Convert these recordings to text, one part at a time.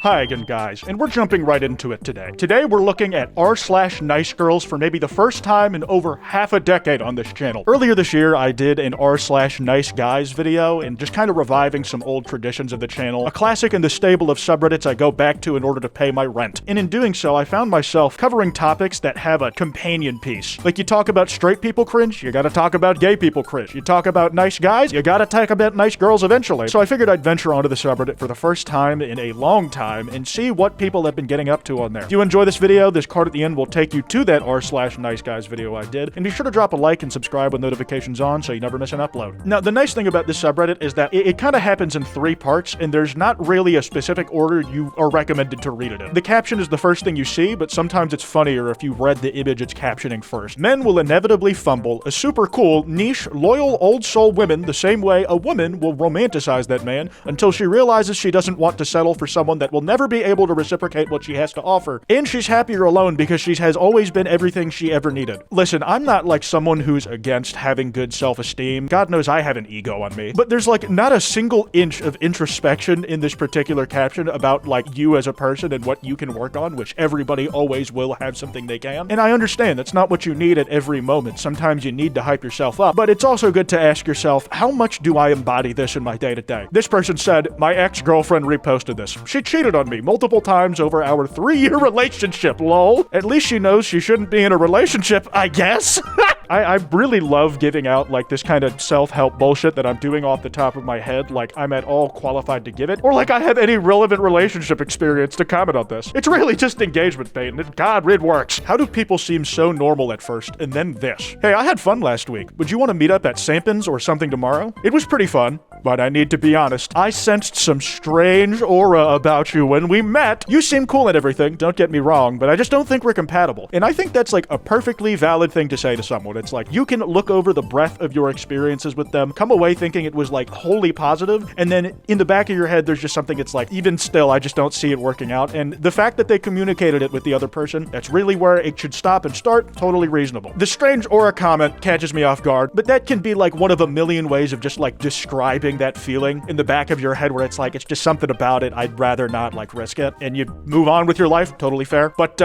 Hi again, guys, and we're jumping right into it today. Today we're looking at r/NiceGirls for maybe the first time in over half a decade on this channel. Earlier this year, I did an r/NiceGuys video and just kind of reviving some old traditions of the channel, a classic in the stable of subreddits I go back to in order to pay my rent. And in doing so, I found myself covering topics that have a companion piece. Like, you talk about straight people cringe, you gotta talk about gay people cringe. You talk about nice guys, you gotta talk about nice girls eventually. So I figured I'd venture onto the subreddit for the first time in a long time and see what people have been getting up to on there. If you enjoy this video, this card at the end will take you to that r/NiceGuys video I did, and be sure to drop a like and subscribe with notifications on so you never miss an upload. Now, the nice thing about this subreddit is that it kind of happens in 3 parts, and there's not really a specific order you are recommended to read it in. The caption is the first thing you see, but sometimes it's funnier if you read the image it's captioning first. Men will inevitably fumble a super cool, niche, loyal, old soul women the same way a woman will romanticize that man until she realizes she doesn't want to settle for someone that will never be able to reciprocate what she has to offer, and she's happier alone because she has always been everything she ever needed. Listen, I'm not like someone who's against having good self-esteem. God knows I have an ego on me. But there's like not a single inch of introspection in this particular caption about like you as a person and what you can work on, which everybody always will have something they can. And I understand that's not what you need at every moment. Sometimes you need to hype yourself up, but it's also good to ask yourself, how much do I embody this in my day-to-day? This person said, my ex-girlfriend reposted this. She cheated on me multiple times over our 3-year relationship, lol. At least she knows she shouldn't be in a relationship, I guess. I really love giving out like this kind of self-help bullshit that I'm doing off the top of my head, like I'm at all qualified to give it, or like I have any relevant relationship experience to comment on this. It's really just engagement bait, and God, it works. How do people seem so normal at first, and then this? Hey, I had fun last week. Would you want to meet up at Sampins or something tomorrow? It was pretty fun, but I need to be honest. I sensed some strange aura about you when we met. You seem cool and everything, don't get me wrong, but I just don't think we're compatible. And I think that's like a perfectly valid thing to say to someone. It's like, you can look over the breadth of your experiences with them, come away thinking it was like wholly positive, and then in the back of your head, there's just something it's like, even still, I just don't see it working out. And the fact that they communicated it with the other person, that's really where it should stop and start, totally reasonable. The strange aura comment catches me off guard, but that can be like one of a million ways of just like describing that feeling in the back of your head where it's like, it's just something about it, I'd rather not like risk it, and you move on with your life, totally fair. But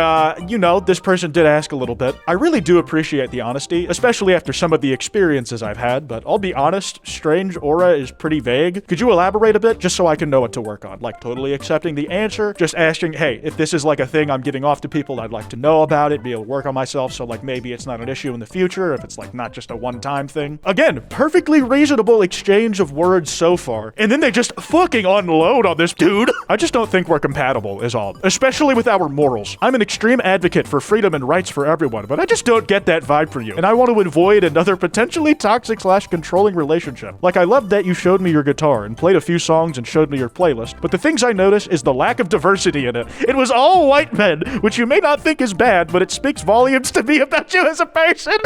you know, this person did ask a little bit. I really do appreciate the honesty, especially after some of the experiences I've had, but I'll be honest, strange aura is pretty vague. Could you elaborate a bit, just so I can know what to work on? Like, totally accepting the answer, just asking, hey, if this is like a thing I'm giving off to people, I'd like to know about it, be able to work on myself, so like maybe it's not an issue in the future, if it's like not just a one-time thing. Again, perfectly reasonable exchange of words so far, and then they just fucking unload on this dude. I just don't think we're compatible, is all. Especially with our morals. I'm an extreme advocate for freedom and rights for everyone, but I just don't get that vibe for you, and I want to avoid another potentially toxic/controlling relationship. Like, I loved that you showed me your guitar and played a few songs and showed me your playlist, but the things I noticed is the lack of diversity in it. It was all white men, which you may not think is bad, but it speaks volumes to me about you as a person.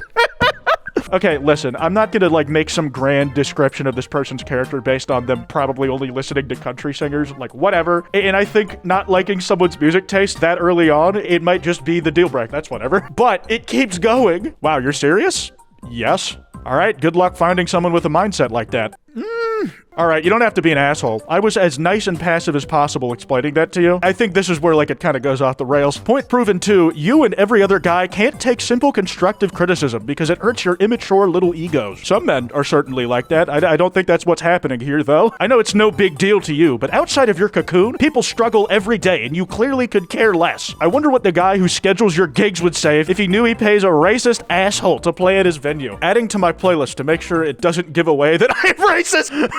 Okay, listen, I'm not gonna like make some grand description of this person's character based on them probably only listening to country singers, like whatever. And I think not liking someone's music taste that early on, it might just be the deal breaker, that's whatever. But it keeps going. Wow, you're serious? Yes. All right, good luck finding someone with a mindset like that. Alright, you don't have to be an asshole. I was as nice and passive as possible explaining that to you. I think this is where like it kind of goes off the rails. Point proven 2, you and every other guy can't take simple constructive criticism because it hurts your immature little egos. Some men are certainly like that. I don't think that's what's happening here though. I know it's no big deal to you, but outside of your cocoon, people struggle every day and you clearly could care less. I wonder what the guy who schedules your gigs would say if he knew he pays a racist asshole to play at his venue. Adding to my playlist to make sure it doesn't give away that I'm racist.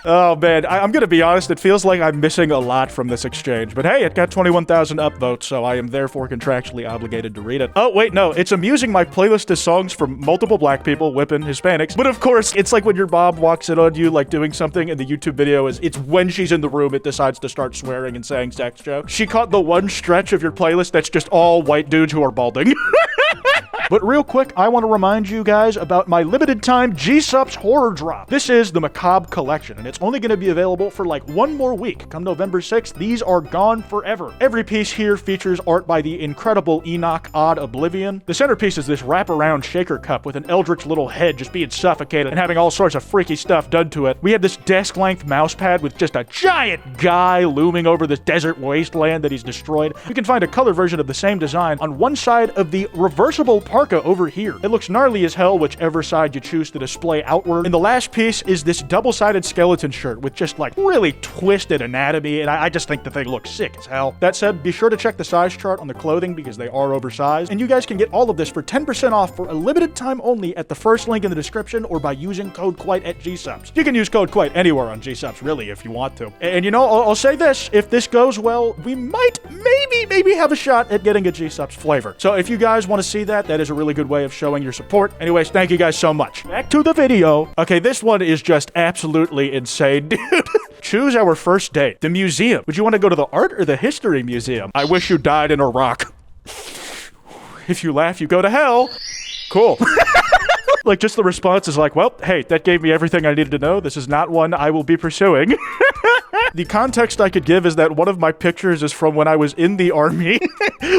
Oh man, I'm gonna be honest, it feels like I'm missing a lot from this exchange, but hey, it got 21,000 upvotes, so I am therefore contractually obligated to read it. Oh wait, no, it's amusing my playlist is songs from multiple black people, whipping Hispanics, but of course, it's like when your mom walks in on you like doing something and the YouTube video is, it's when she's in the room, it decides to start swearing and saying sex jokes. She caught the one stretch of your playlist that's just all white dudes who are balding. But real quick, I want to remind you guys about my limited time G-Subs horror drop. This is the Macabre collection, and it's only going to be available for like one more week. Come November 6th, these are gone forever. Every piece here features art by the incredible Enoch Odd Oblivion. The centerpiece is this wraparound shaker cup with an eldritch little head just being suffocated and having all sorts of freaky stuff done to it. We have this desk-length mouse pad with just a giant guy looming over this desert wasteland that he's destroyed. You can find a color version of the same design on one side of the reversible parka over here. It looks gnarly as hell whichever side you choose to display outward. And the last piece is this double-sided skeleton shirt with just like really twisted anatomy, and I just think the thing looks sick as hell. That said, be sure to check the size chart on the clothing because they are oversized. And you guys can get all of this for 10% off for a limited time only at the first link in the description or by using code Kwite at G-Subs. You can use code Kwite anywhere on G-Subs, really, if you want to. And you know, I'll say this, if this goes well, we might maybe have a shot at getting a G-Subs flavor. So if you guys want to see that, that is a really good way of showing your support. Anyways, thank you guys so much. Back to the video. Okay, this one is just absolutely insane, dude. Choose our first date. The museum. Would you want to go to the art or the history museum? I wish you died in Iraq. If you laugh, you go to hell. Cool. Like, just the response is like, well, hey, that gave me everything I needed to know. This is not one I will be pursuing. The context I could give is that one of my pictures is from when I was in the army.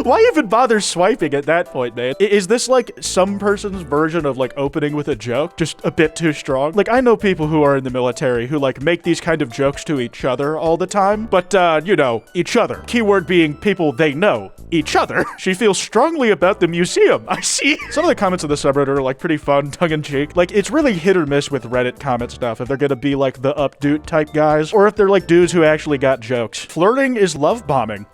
Why even bother swiping at that point, man? Is this like some person's version of like opening with a joke? Just a bit too strong? Like, I know people who are in the military who like make these kind of jokes to each other all the time. But, you know, each other. Keyword being people they know. Each other. She feels strongly about the museum. I see. Some of the comments of the subreddit are like pretty fun, tongue-in-cheek. Like, it's really hit or miss with Reddit comment stuff, if they're gonna be like the updoot type guys, or if they're like dudes who actually got jokes. Flirting is love bombing.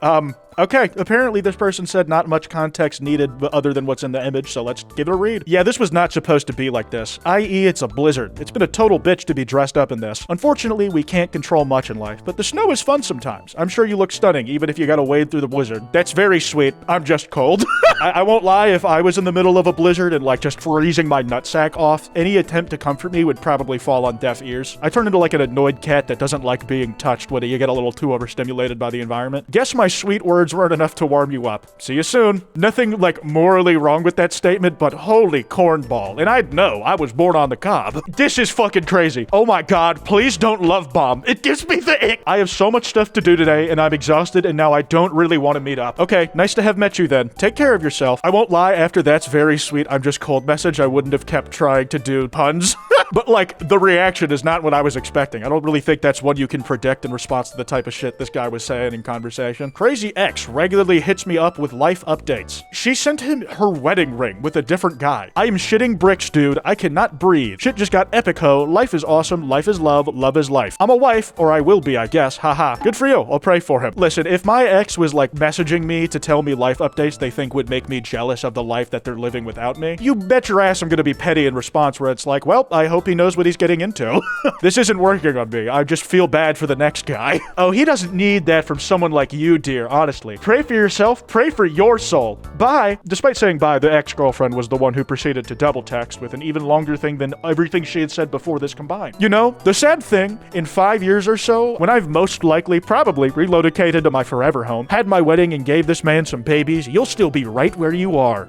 Okay, apparently this person said not much context needed other than what's in the image, so let's give it a read. Yeah, this was not supposed to be like this, i.e. it's a blizzard. It's been a total bitch to be dressed up in this. Unfortunately, we can't control much in life, but the snow is fun sometimes. I'm sure you look stunning, even if you gotta wade through the blizzard. That's very sweet. I'm just cold. I won't lie, if I was in the middle of a blizzard and like just freezing my nutsack off, any attempt to comfort me would probably fall on deaf ears. I turn into like an annoyed cat that doesn't like being touched when you get a little too overstimulated by the environment. Guess my sweet words weren't enough to warm you up. See you soon. Nothing like morally wrong with that statement, but holy cornball. And I'd know, I was born on the cob. This is fucking crazy. Oh my god, please don't love bomb. It gives me the ick. I have so much stuff to do today and I'm exhausted and now I don't really want to meet up. Okay, nice to have met you then. Take care of yourself. I won't lie, after that's very sweet I'm just cold message, I wouldn't have kept trying to do puns. But like, the reaction is not what I was expecting. I don't really think that's one you can predict in response to the type of shit this guy was saying in conversation. Crazy X regularly hits me up with life updates. She sent him her wedding ring with a different guy. I am shitting bricks, dude. I cannot breathe. Shit just got epic, ho. Life is awesome. Life is love. Love is life. I'm a wife, or I will be, I guess. Haha. Good for you. I'll pray for him. Listen, if my ex was like messaging me to tell me life updates they think would make me jealous of the life that they're living without me, you bet your ass I'm gonna be petty in response where it's like, well, I hope he knows what he's getting into. This isn't working on me. I just feel bad for the next guy. Oh, he doesn't need that from someone like you, dear, honestly. Pray for yourself. Pray for your soul. Bye. Despite saying bye, the ex-girlfriend was the one who proceeded to double text with an even longer thing than everything she had said before this combined. You know, the sad thing, in 5 years or so, when I've most likely probably relocated to my forever home, had my wedding and gave this man some babies, you'll still be right where you are.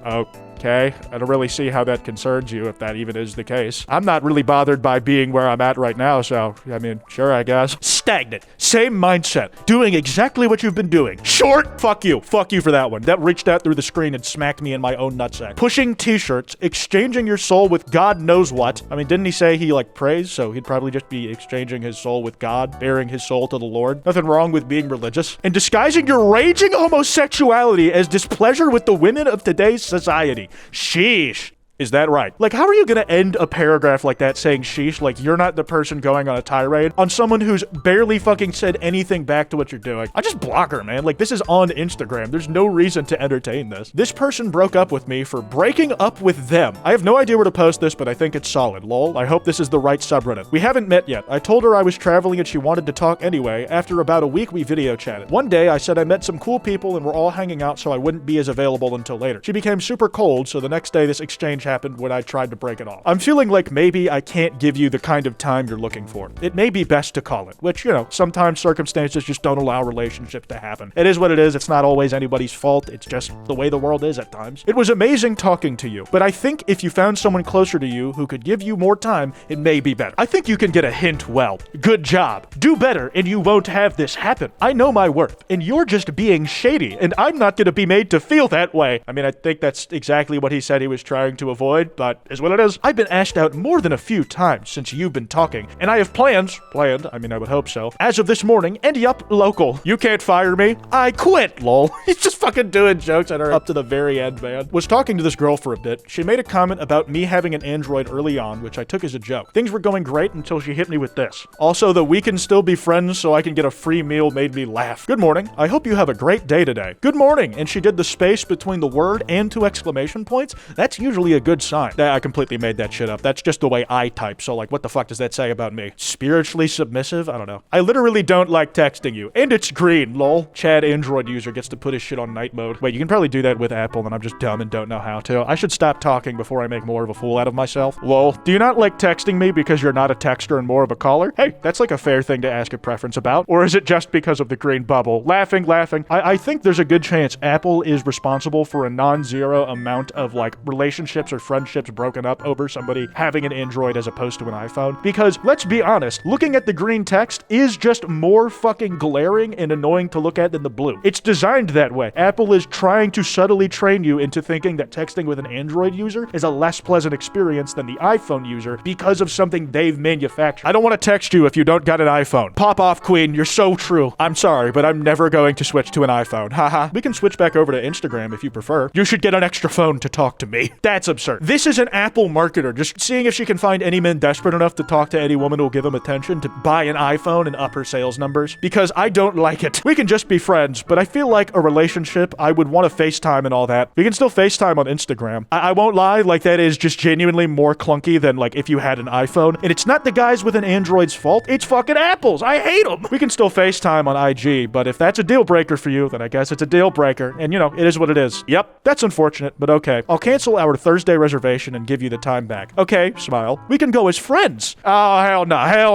Okay, I don't really see how that concerns you if that even is the case. I'm not really bothered by being where I'm at right now, so, I mean, sure, I guess. Stagnant. Same mindset. Doing exactly what you've been doing. Short. Fuck you. Fuck you for that one. That reached out through the screen and smacked me in my own nutsack. Pushing t-shirts. Exchanging your soul with God knows what. I mean, didn't he say he, like, prays? So he'd probably just be exchanging his soul with God, bearing his soul to the Lord. Nothing wrong with being religious. And disguising your raging homosexuality as displeasure with the women of today's society. Sheesh. Is that right? Like, how are you gonna end a paragraph like that saying sheesh, like you're not the person going on a tirade on someone who's barely fucking said anything back to what you're doing? I just block her, man. Like, this is on Instagram. There's no reason to entertain this. This person broke up with me for breaking up with them. I have no idea where to post this, but I think it's solid. Lol. I hope this is the right subreddit. We haven't met yet. I told her I was traveling and she wanted to talk anyway. After about a week, we video chatted. One day, I said I met some cool people and we're all hanging out, so I wouldn't be as available until later. She became super cold, so the next day this exchange happened when I tried to break it off. I'm feeling like maybe I can't give you the kind of time you're looking for. It may be best to call it, which, you know, sometimes circumstances just don't allow relationships to happen. It is what it is. It's not always anybody's fault. It's just the way the world is at times. It was amazing talking to you, but I think if you found someone closer to you who could give you more time, it may be better. I think you can get a hint well. Good job. Do better and you won't have this happen. I know my worth and you're just being shady and I'm not going to be made to feel that way. I mean, I think that's exactly what he said he was trying to avoid, but is what it is. I've been asked out more than a few times since you've been talking and I have planned, I mean, I would hope so, as of this morning, and yup, local. You can't fire me. I quit, lol. He's just fucking doing jokes at her up to the very end, man. Was talking to this girl for a bit. She made a comment about me having an Android early on, which I took as a joke. Things were going great until she hit me with this. Also, the we can still be friends so I can get a free meal made me laugh. Good morning. I hope you have a great day today. Good morning. And she did the space between the word and 2 exclamation points. That's usually a good sign. I completely made that shit up. That's just the way I type. So like, what the fuck does that say about me? Spiritually submissive? I don't know. I literally don't like texting you. And it's green, lol. Chad Android user gets to put his shit on night mode. Wait, you can probably do that with Apple and I'm just dumb and don't know how to. I should stop talking before I make more of a fool out of myself. Lol. Do you not like texting me because you're not a texter and more of a caller? Hey, that's like a fair thing to ask a preference about. Or is it just because of the green bubble? Laughing. I think there's a good chance Apple is responsible for a non-zero amount of like relationships or friendships broken up over somebody having an Android as opposed to an iPhone. Because let's be honest, looking at the green text is just more fucking glaring and annoying to look at than the blue. It's designed that way. Apple is trying to subtly train you into thinking that texting with an Android user is a less pleasant experience than the iPhone user because of something they've manufactured. I don't want to text you if you don't got an iPhone. Pop off, queen. You're so true. I'm sorry, but I'm never going to switch to an iPhone. Haha. We can switch back over to Instagram if you prefer. You should get an extra phone to talk to me. That's absurd. This is an Apple marketer just seeing if she can find any men desperate enough to talk to any woman who will give them attention to buy an iPhone and up her sales numbers. Because I don't like it. We can just be friends, but I feel like a relationship, I would want to FaceTime and all that. We can still FaceTime on Instagram. I won't lie, like that is just genuinely more clunky than like if you had an iPhone. And it's not the guys with an Android's fault. It's fucking Apple's. I hate them. We can still FaceTime on IG, but if that's a deal breaker for you, then I guess it's a deal breaker. And you know, it is what it is. Yep, that's unfortunate, but okay. I'll cancel our Thursday reservation and give you the time back. Okay, smile. We can go as friends. Oh, hell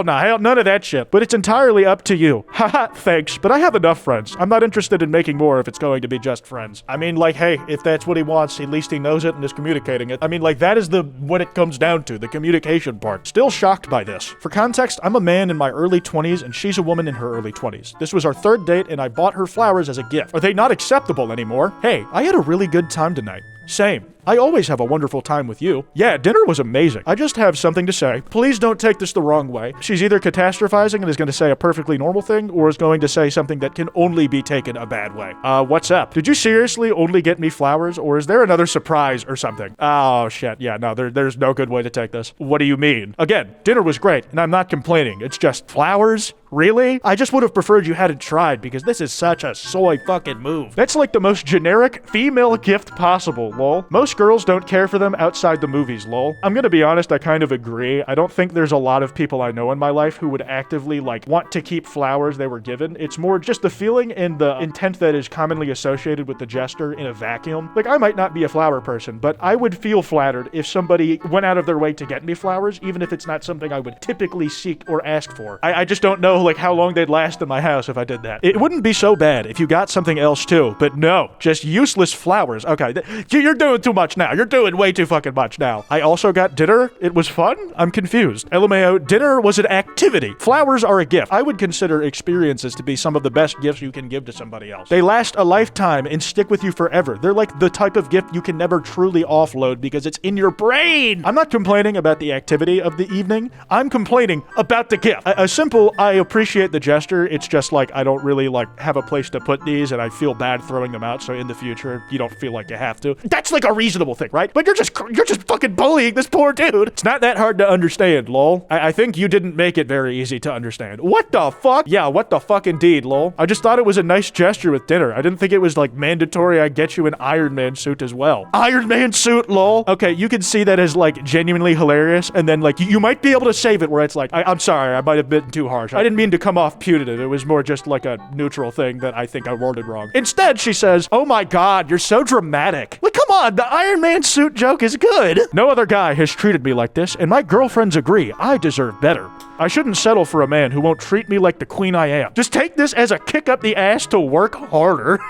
no, none of that shit. But it's entirely up to you. Haha, thanks, but I have enough friends. I'm not interested in making more if it's going to be just friends. I mean, like, hey, if that's what he wants, at least he knows it and is communicating it. I mean, like, that is what it comes down to, the communication part. Still shocked by this. For context, I'm a man in my early 20s and she's a woman in her early 20s. This was our 3rd date and I bought her flowers as a gift. Are they not acceptable anymore? Hey, I had a really good time tonight. Same. I always have a wonderful time with you. Yeah, dinner was amazing. I just have something to say. Please don't take this the wrong way. She's either catastrophizing and is going to say a perfectly normal thing, or is going to say something that can only be taken a bad way. What's up? Did you seriously only get me flowers, or is there another surprise or something? Oh, shit. Yeah, no, there's no good way to take this. What do you mean? Again, dinner was great, and I'm not complaining. It's just flowers? Really? I just would have preferred you hadn't tried because this is such a soy fucking move. That's like the most generic female gift possible, lol. Most girls don't care for them outside the movies, lol. I'm gonna be honest, I kind of agree. I don't think there's a lot of people I know in my life who would actively, like, want to keep flowers they were given. It's more just the feeling and the intent that is commonly associated with the gesture in a vacuum. Like, I might not be a flower person, but I would feel flattered if somebody went out of their way to get me flowers, even if it's not something I would typically seek or ask for. I just don't know like how long they'd last in my house if I did that. It wouldn't be so bad if you got something else too, but no, just useless flowers. Okay, you're doing too much now. You're doing way too fucking much now. I also got dinner. It was fun. I'm confused. LMAO, dinner was an activity. Flowers are a gift. I would consider experiences to be some of the best gifts you can give to somebody else. They last a lifetime and stick with you forever. They're like the type of gift you can never truly offload because it's in your brain. I'm not complaining about the activity of the evening. I'm complaining about the gift. A simple, I appreciate the gesture. It's just like, I don't really like have a place to put these and I feel bad throwing them out. So in the future, you don't feel like you have to. That's like a reasonable thing, right? But you're just fucking bullying this poor dude. It's not that hard to understand, lol. I think you didn't make it very easy to understand. What the fuck? Yeah, what the fuck indeed, lol. I just thought it was a nice gesture with dinner. I didn't think it was like mandatory I get you an Iron Man suit as well. Iron Man suit, lol. Okay, you can see that as like genuinely hilarious and then like you might be able to save it where it's like, I'm sorry, I might have been too harsh. I didn't mean to come off punitive. It was more just like a neutral thing that I think I worded wrong. Instead, she says, "Oh my God, you're so dramatic." Like, come on, the Iron Man suit joke is good. "No other guy has treated me like this, and my girlfriends agree I deserve better. I shouldn't settle for a man who won't treat me like the queen I am. Just take this as a kick up the ass to work harder."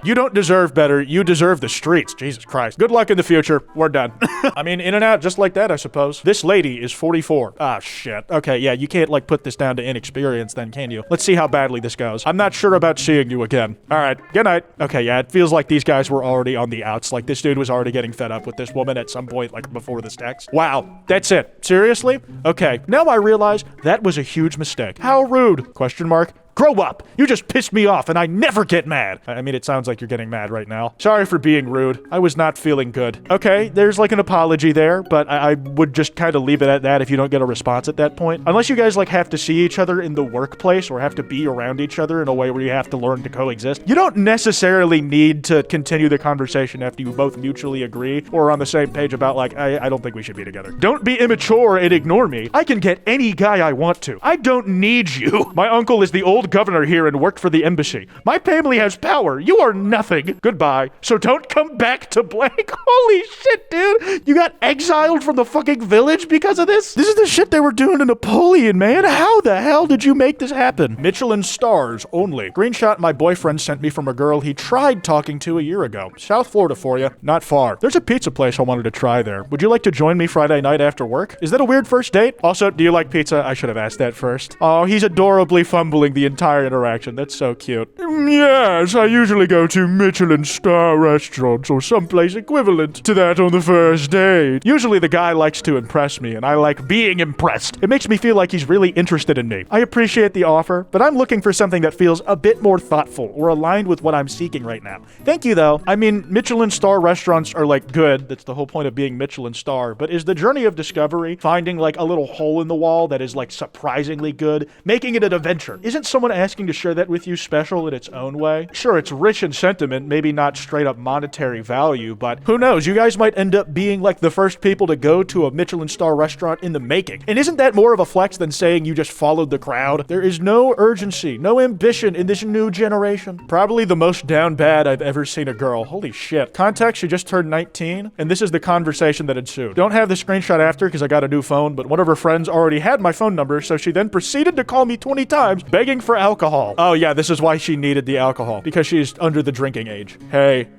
You don't deserve better. You deserve the streets. Jesus Christ. Good luck in the future. We're done. I mean, in and out just like that, I suppose. This lady is 44. Ah, shit. Okay, yeah, you can't, like, put this down to inexperience then, can you? Let's see how badly this goes. I'm not sure about seeing you again. All right, good night. Okay, yeah, it feels like these guys were already on the outs. Like, this dude was already getting fed up with this woman at some point, like, before this text. Wow, that's it. Seriously? Okay, now I realize that was a huge mistake. How rude? Question mark. Grow up. You just pissed me off and I never get mad. I mean, it sounds like you're getting mad right now. Sorry for being rude. I was not feeling good. Okay, there's like an apology there, but I would just kind of leave it at that if you don't get a response at that point. Unless you guys like have to see each other in the workplace or have to be around each other in a way where you have to learn to coexist. You don't necessarily need to continue the conversation after you both mutually agree or are on the same page about like, I don't think we should be together. Don't be immature and ignore me. I can get any guy I want to. I don't need you. My uncle is the old governor here and worked for the embassy. My family has power. You are nothing. Goodbye. So don't come back to blank. Holy shit, dude. You got exiled from the fucking village because of this? This is the shit they were doing to Napoleon, man. How the hell did you make this happen? Michelin stars only. Screenshot my boyfriend sent me from a girl he tried talking to a year ago. South Florida for you. Not far. There's a pizza place I wanted to try there. Would you like to join me Friday night after work? Is that a weird first date? Also, do you like pizza? I should have asked that first. Oh, he's adorably fumbling the entire interaction. That's so cute. Yes, I usually go to Michelin star restaurants or someplace equivalent to that on the first date. Usually the guy likes to impress me, and I like being impressed. It makes me feel like he's really interested in me. I appreciate the offer, but I'm looking for something that feels a bit more thoughtful or aligned with what I'm seeking right now. Thank you, though. I mean, Michelin star restaurants are like good. That's the whole point of being Michelin star. But is the journey of discovery finding like a little hole in the wall that is like surprisingly good, making it an adventure? Isn't someone asking to share that with you special in its own way? Sure, it's rich in sentiment, maybe not straight up monetary value, but who knows? You guys might end up being like the first people to go to a Michelin star restaurant in the making. And isn't that more of a flex than saying you just followed the crowd? There is no urgency, no ambition in this new generation. Probably the most down bad I've ever seen a girl. Holy shit. Context, she just turned 19, and this is the conversation that ensued. Don't have the screenshot after because I got a new phone, but one of her friends already had my phone number, so she then proceeded to call me 20 times begging for alcohol. Oh yeah, this is why she needed the alcohol, because she's under the drinking age. Hey,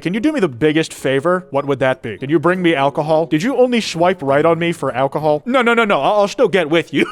can you do me the biggest favor? What would that be? Can you bring me alcohol? Did you only swipe right on me for alcohol? No, I'll still get with you.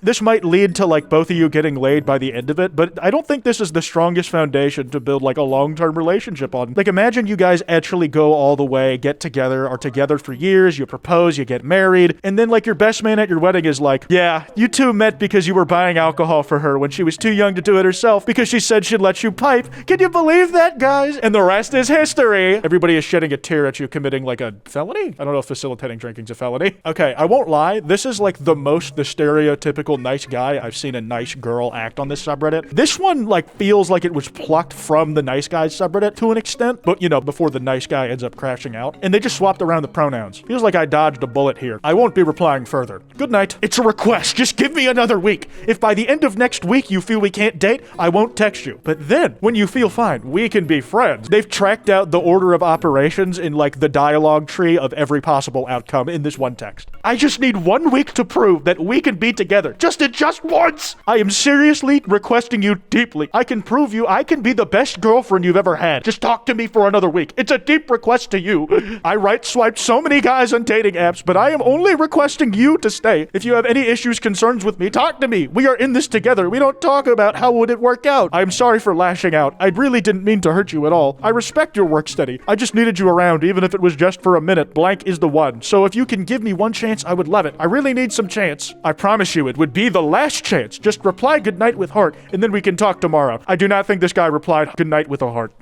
This might lead to like both of you getting laid by the end of it, but I don't think this is the strongest foundation to build like a long-term relationship on. Like imagine you guys actually go all the way, get together, are together for years, you propose, you get married, and then like your best man at your wedding is like, yeah, you two met because you were buying alcohol for her when she was too young to do it herself because she said she'd let you pipe. Can you believe that, guys? And the rest is history. Everybody is shedding a tear at you committing like a felony? I don't know if facilitating drinking's a felony. Okay, I won't lie. This is like the stereotypical nice guy I've seen a nice girl act on this subreddit. This one like feels like it was plucked from the nice guys subreddit to an extent, but you know, before the nice guy ends up crashing out. And they just swapped around the pronouns. Feels like I dodged a bullet here. I won't be replying further. Good night. It's a request. Just give me another week. If by the end of next week you feel we can't date, I won't text you. But then, when you feel fine, we can be friends. They've tracked out the order of operations in like the dialogue tree of every possible outcome in this one text. I just need 1 week to prove that we can be together. Just once. I am seriously requesting you deeply. I can prove you I can be the best girlfriend you've ever had. Just talk to me for another week. It's a deep request to you. I right-swiped so many guys on dating apps, but I am only requesting you to stay. If you have any issues, concerns with me, talk to me. We are in this together. We don't talk about how would it work out. I am sorry for lashing out. I really didn't mean to hurt you at all. I respect your work study. I just needed you around, even if it was just for a minute. Blank is the one. So if you can give me one chance, I would love it. I really need some chance. I promise you it would be the last chance. Just reply goodnight with heart, and then we can talk tomorrow. I do not think this guy replied goodnight with a heart.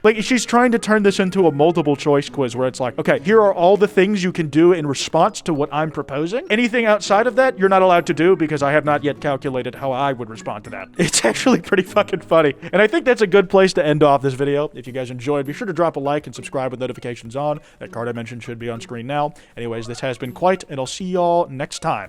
Like, she's trying to turn this into a multiple choice quiz where it's like, okay, here are all the things you can do in response to what I'm proposing. Anything outside of that, you're not allowed to do because I have not yet calculated how I would respond to that. It's actually pretty fucking funny. And I think that's a good place to end off this video. If you guys enjoyed, be sure to drop a like and subscribe with notifications on. That card I mentioned should be on screen now. Anyways, this has been Kwite, and I'll see y'all next time.